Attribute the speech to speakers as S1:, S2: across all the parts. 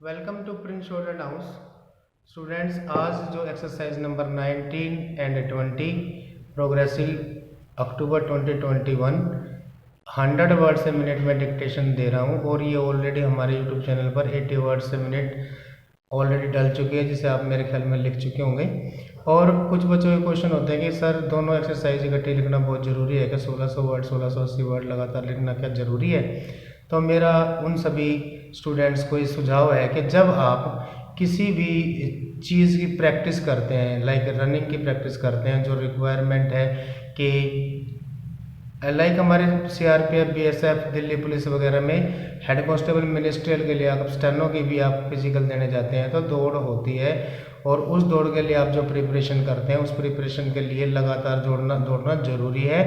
S1: Welcome to Prince student house. Students, आज जो exercise number 19 and 20 progressive October 2021 100 word से minute में dictation दे रहा हूँ और ये ऑलरेडी हमारे यूट्यूब चैनल पर 80 वर्ड से मिनट ऑलरेडी डल चुके हैं, जिसे आप मेरे ख्याल में लिख चुके होंगे। और कुछ बच्चों के क्वेश्चन होते हैं कि सर दोनों एक्सरसाइज इकट्ठी लिखना बहुत ज़रूरी है, कि 1600 वर्ड 1680 वर्ड लगातार लिखना क्या ज़रूरी है। तो मेरा उन सभी स्टूडेंट्स को ये सुझाव है कि जब आप किसी भी चीज़ की प्रैक्टिस करते हैं, लाइक रनिंग की प्रैक्टिस करते हैं, जो रिक्वायरमेंट है कि लाइक हमारे सीआरपीएफ, बीएसएफ, दिल्ली पुलिस वगैरह में हेड कांस्टेबल मिनिस्ट्रियल के लिए आप स्टेनो की भी आप फिजिकल देने जाते हैं तो दौड़ होती है, और उस दौड़ के लिए आप जो प्रिपरेशन करते हैं उस प्रिपरेशन के लिए लगातार दौड़ना जरूरी है।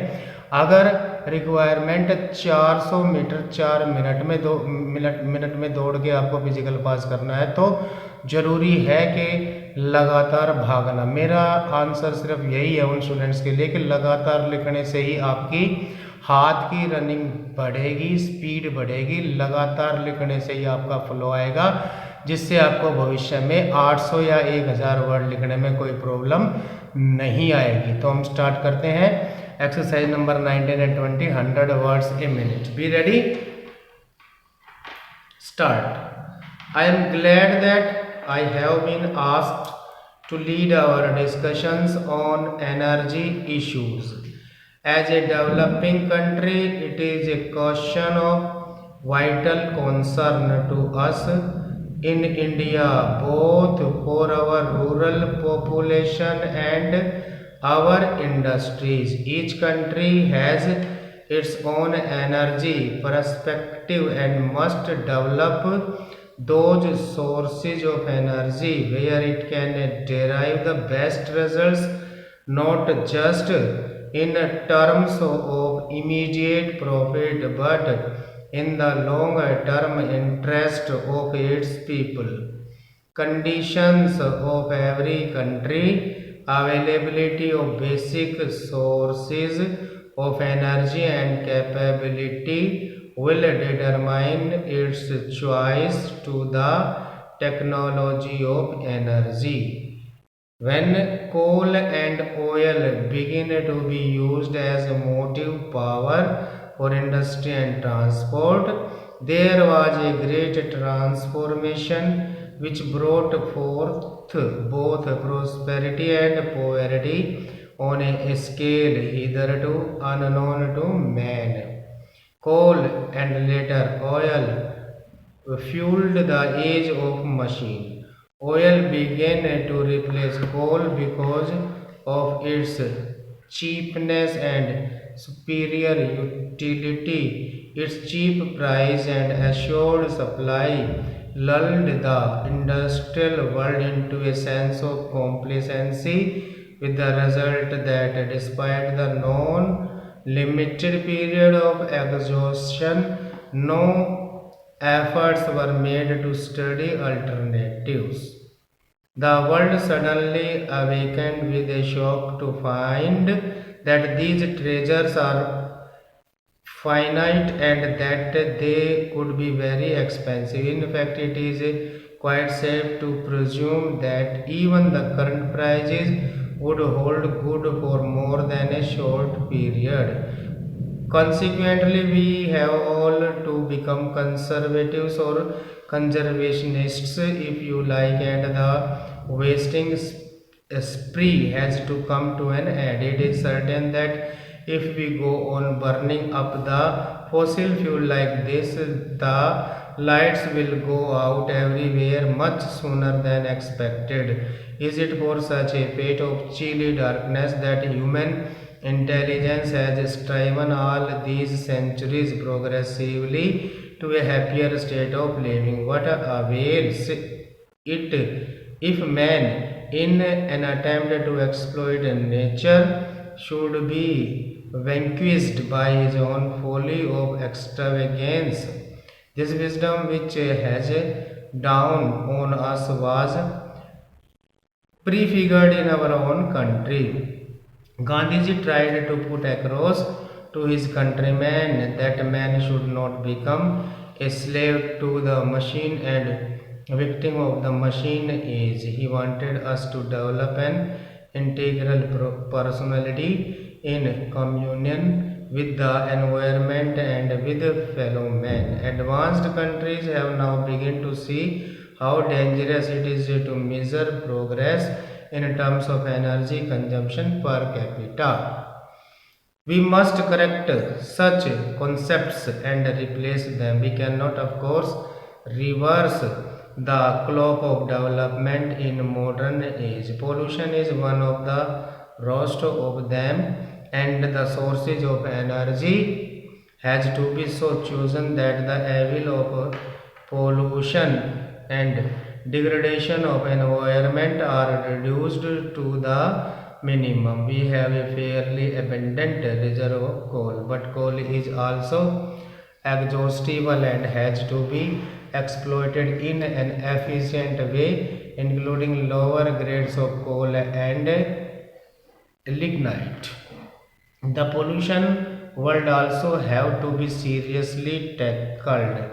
S1: अगर रिक्वायरमेंट 400 मीटर 4 मिनट में दौड़ के आपको फिजिकल पास करना है तो जरूरी है कि लगातार भागना। मेरा आंसर सिर्फ यही है उन स्टूडेंट्स के लिए कि लगातार लिखने से ही आपकी हाथ की रनिंग बढ़ेगी, स्पीड बढ़ेगी। लगातार लिखने से ही आपका फ्लो आएगा, जिससे आपको भविष्य में 800 या 1000 वर्ड लिखने में कोई प्रॉब्लम नहीं आएगी। तो हम स्टार्ट करते हैं exercise number 19 and 20 100 words a minute. Be ready, start. I am glad that I have been asked to lead our discussions on energy issues. As a developing country, it is a question of vital concern to us in India, both for our rural population and our industries. Each country has its own energy perspective and must develop those sources of energy where it can derive the best results, not just in terms of immediate profit but in the long term interest of its people. Conditions of every country, availability of basic sources of energy and capability will determine its choice to the technology of energy. When coal and oil begin to be used as motive power for industry and transport, there was a great transformation which brought forth both prosperity and poverty on a scale hitherto unknown to man. Coal and later oil fueled the age of machine. Oil began to replace coal because of its cheapness and superior utility. Its cheap price and assured supply lulled the industrial world into a sense of complacency, with the result that despite the known limited period of exhaustion, no efforts were made to study alternatives. The world suddenly awakened with a shock to find that these treasures are finite and that they could be very expensive. In fact, it is quite safe to presume that even the current prices would hold good for more than a short period. Consequently, we have all to become conservatives or conservationists, if you like, and the wasting spree has to come to an end. It is certain that if we go on burning up the fossil fuel like this, the lights will go out everywhere much sooner than expected. Is it for such a fate of chilly darkness that human intelligence has striven all these centuries progressively to a happier state of living? What avails it if man, in an attempt to exploit nature, should be vanquished by his own folly of extravagance? This wisdom which has dawned on us was prefigured in our own country. Gandhiji tried to put across to his countrymen that man should not become a slave to the machine and victim of the machine age. He wanted us to develop an integral personality in communion with the environment and with fellow men. Advanced countries have now begun to see how dangerous it is to measure progress in terms of energy consumption per capita. We must correct such concepts and replace them. We cannot, of course, reverse the clock of development in modern age. Pollution is one of the worst of them, and the sources of energy has to be so chosen that the evil of pollution and degradation of environment are reduced to the minimum. We have a fairly abundant reserve of coal, but coal is also exhaustible and has to be exploited in an efficient way, including lower grades of coal and lignite. The pollution world also have to be seriously tackled.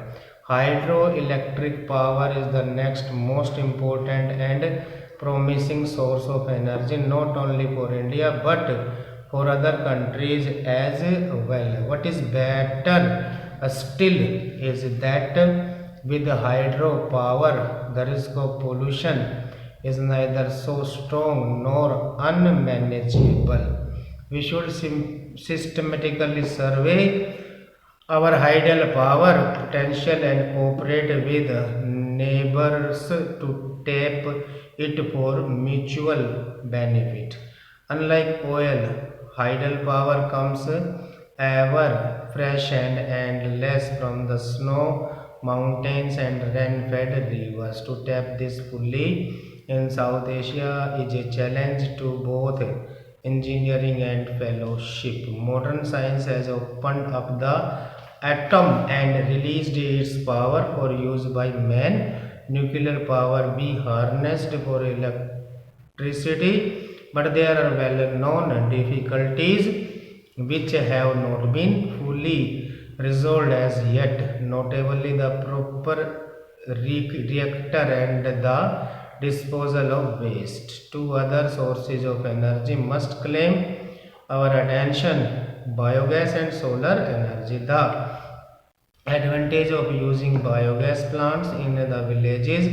S1: Hydroelectric power is the next most important and promising source of energy, not only for India but for other countries as well. What is better still is that with hydropower, the risk of pollution is neither so strong nor unmanageable. We should systematically survey our hydel power potential and cooperate with neighbors to tap it for mutual benefit. Unlike oil, hydel power comes ever fresh and endless from the snow mountains and rain-fed rivers. To tap this fully in South Asia is a challenge to both engineering and fellowship. Modern science has opened up the atom and released its power for use by man. Nuclear power be harnessed for electricity, but there are well-known difficulties which have not been fully resolved as yet, notably the proper reactor and the disposal of waste. Two other sources of energy must claim our attention: biogas and solar energy. The advantage of using biogas plants in the villages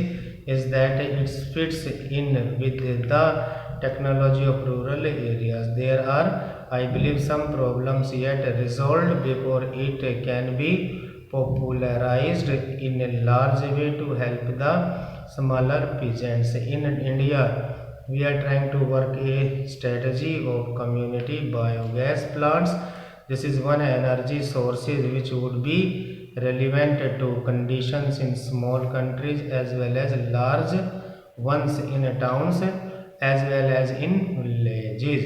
S1: is that it fits in with the technology of rural areas. There are, I believe, some problems yet resolved before it can be popularized in a large way to help the smaller peasants. In India, we are trying to work a strategy of community biogas plants. This is one energy sources which would be relevant to conditions in small countries as well as large ones in towns as well as in villages.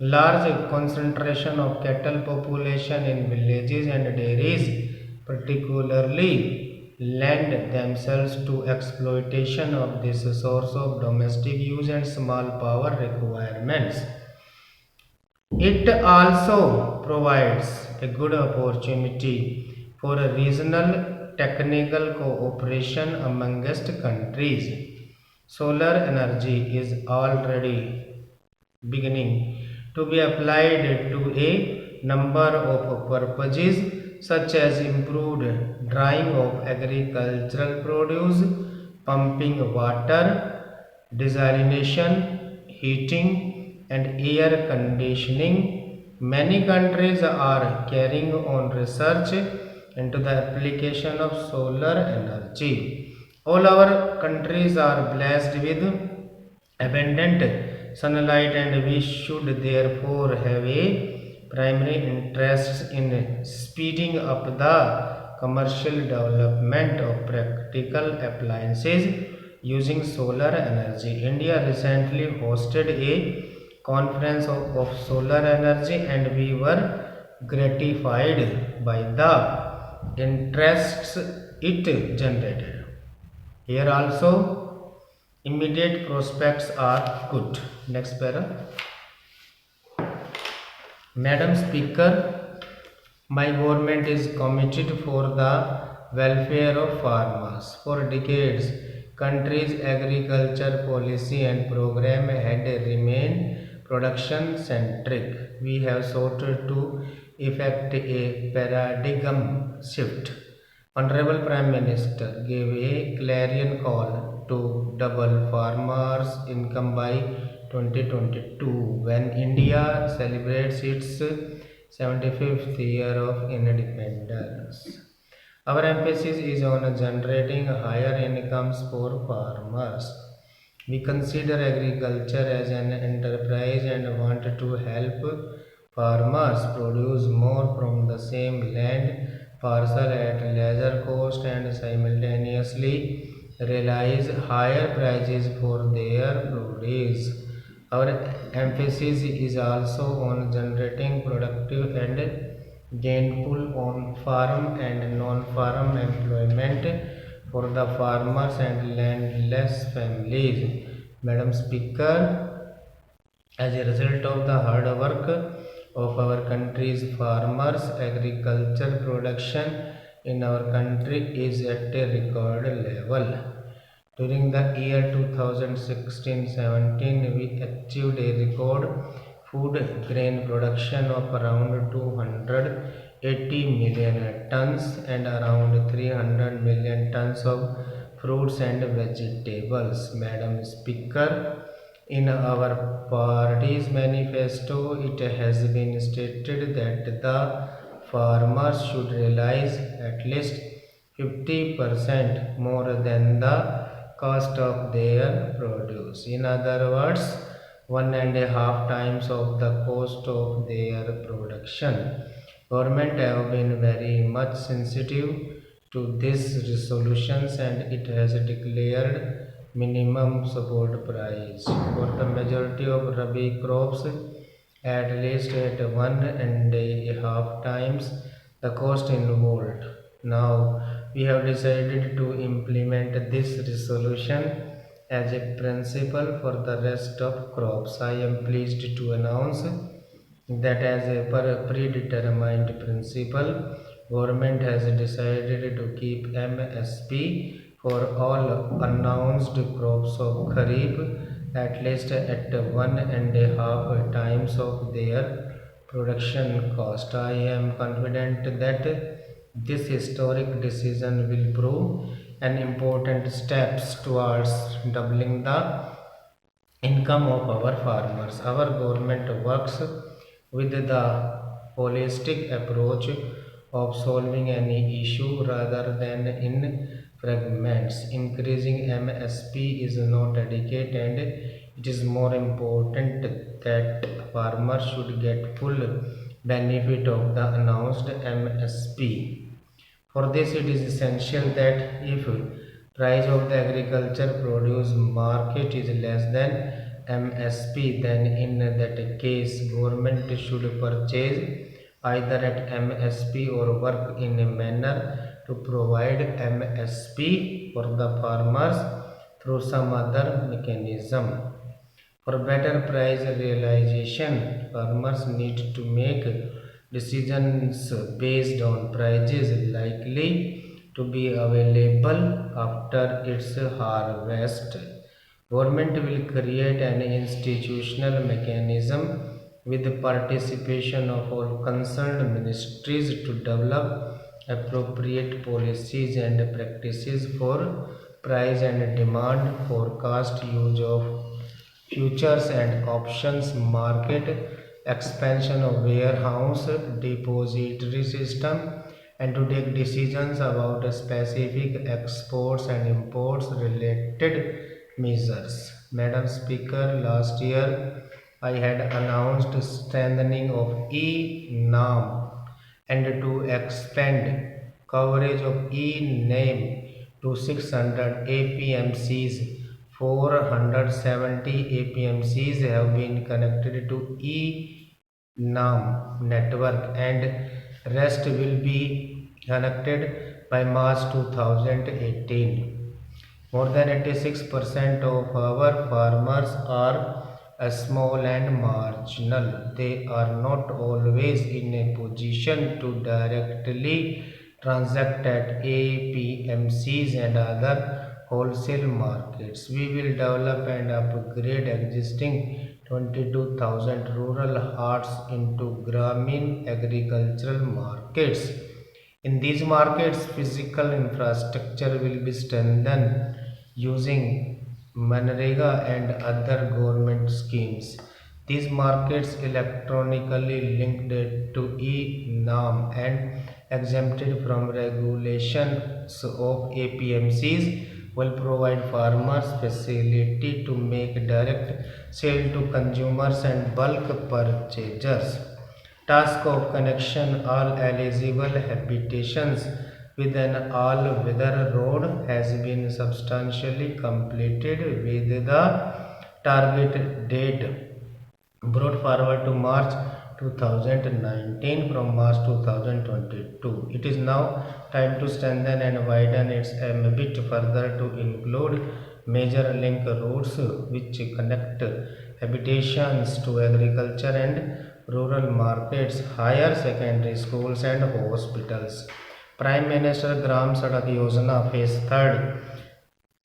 S1: Large concentration of cattle population in villages and dairies particularly lend themselves to exploitation of this source of domestic use and small power requirements. It also provides a good opportunity for a regional technical cooperation amongst countries. Solar energy is already beginning to be applied to a number of purposes such as improved drying of agricultural produce, pumping water, desalination, heating, and air conditioning. Many countries are carrying on research into the application of solar energy. All our countries are blessed with abundant sunlight, and we should therefore have a primary interest in speeding up the commercial development of practical appliances using solar energy. India recently hosted a conference of solar energy, and we were gratified by the interests it generated. Here also immediate prospects are good. Next para. Madam Speaker, my government is committed for the welfare of farmers. For decades, country's agriculture policy and program had remained production centric. We have sought to effect a paradigm shift. Honorable Prime Minister gave a clarion call to double farmers' income by 2022 when India celebrates its 75th year of independence. Our emphasis is on generating higher incomes for farmers. We consider agriculture as an enterprise and want to help farmers produce more from the same land parcel at lesser cost and simultaneously realize higher prices for their produce. Our emphasis is also on generating productive and gainful on farm and non-farm employment for the farmers and landless families. Madam Speaker, as a result of the hard work of our country's farmers, agriculture production in our country is at a record level. During the year 2016-17, we achieved a record food grain production of around 280 million tons and around 300 million tons of fruits and vegetables. Madam Speaker, in our party's manifesto, it has been stated that the farmers should realize at least 50% more than the cost of their produce. In other words, 1.5 times of the cost of their production. Government have been very much sensitive to these resolutions and it has declared minimum support price for the majority of Rabi crops at least at 1.5 times the cost involved. Now we have decided to implement this resolution as a principle for the rest of crops. I am pleased to announce that as a predetermined principle, government has decided to keep MSP for all announced crops of Kharif at least at 1.5 times of their production cost. I am confident that this historic decision will prove an important steps towards doubling the income of our farmers. Our government works with the holistic approach of solving any issue rather than in fragments. Increasing MSP is not adequate and it is more important that farmers should get full benefit of the announced MSP. For this, it is essential that if price of the agriculture produce market is less than MSP, then in that case, government should purchase either at MSP or work in a manner to provide MSP for the farmers through some other mechanism. For better price realization, farmers need to make decisions based on prices likely to be available after its harvest. Government will create an institutional mechanism with the participation of all concerned ministries to develop appropriate policies and practices for price and demand forecast, use of futures and options market, expansion of warehouse depository system, and to take decisions about specific exports and imports related measures. Madam Speaker, last year I had announced strengthening of e-NAM and to expand coverage of e-NAME to 600 APMCs. 470 APMCs have been connected to e-NAM network and rest will be connected by March 2018. More than 86% of our farmers are small and marginal. They are not always in a position to directly transact at APMCs and other wholesale markets. We will develop and upgrade existing 22,000 rural haats into Grameen agricultural markets. In these markets, physical infrastructure will be strengthened using Manrega and other government schemes. These markets electronically linked to e-NAM and exempted from regulations of APMCs will provide farmers facility to make direct sale to consumers and bulk purchasers. Task of connection all eligible habitations with an all-weather road has been substantially completed with the target date brought forward to March 2019 from March 2022. It is now time to strengthen and widen its ambit further to include major link routes which connect habitations to agriculture and rural markets, higher secondary schools and hospitals. Prime Minister Gram Sadak Yojana Phase 3rd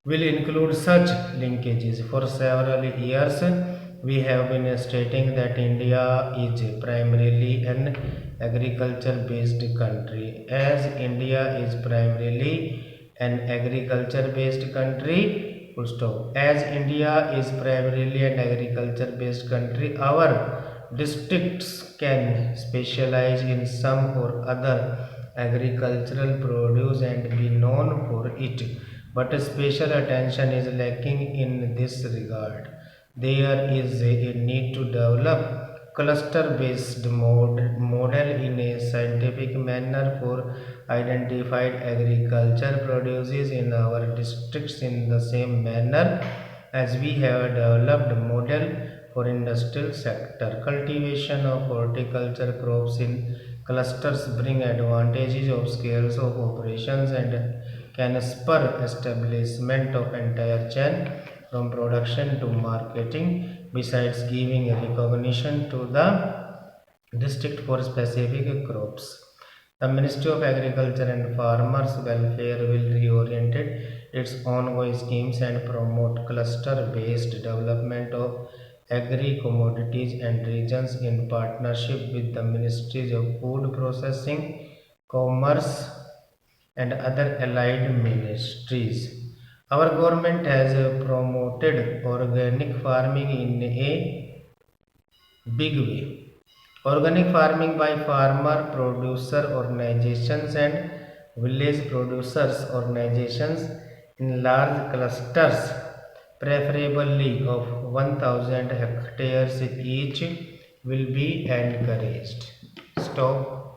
S1: will include such linkages. For several years, we have been stating that India is primarily an agriculture-based country. As India is primarily an agriculture-based country, full stop. As India is primarily an agriculture-based country, our districts can specialize in some or other agricultural produce and be known for it, but special attention is lacking in this regard. There is a need to develop cluster-based model in a scientific manner for identified agriculture produces in our districts in the same manner as we have developed model for industrial sector. Cultivation of horticulture crops in clusters bring advantages of scales of operations and can spur establishment of entire chain from production to marketing, besides giving recognition to the district for specific crops. The Ministry of Agriculture and Farmers Welfare will reorient its ongoing schemes and promote cluster-based development of agri-commodities and regions in partnership with the Ministries of Food Processing, Commerce, and other allied ministries. Our government has promoted organic farming in a big way. Organic farming by farmer producer organizations and village producers organizations in large clusters, preferably of 1000 hectares each, will be encouraged. Stop.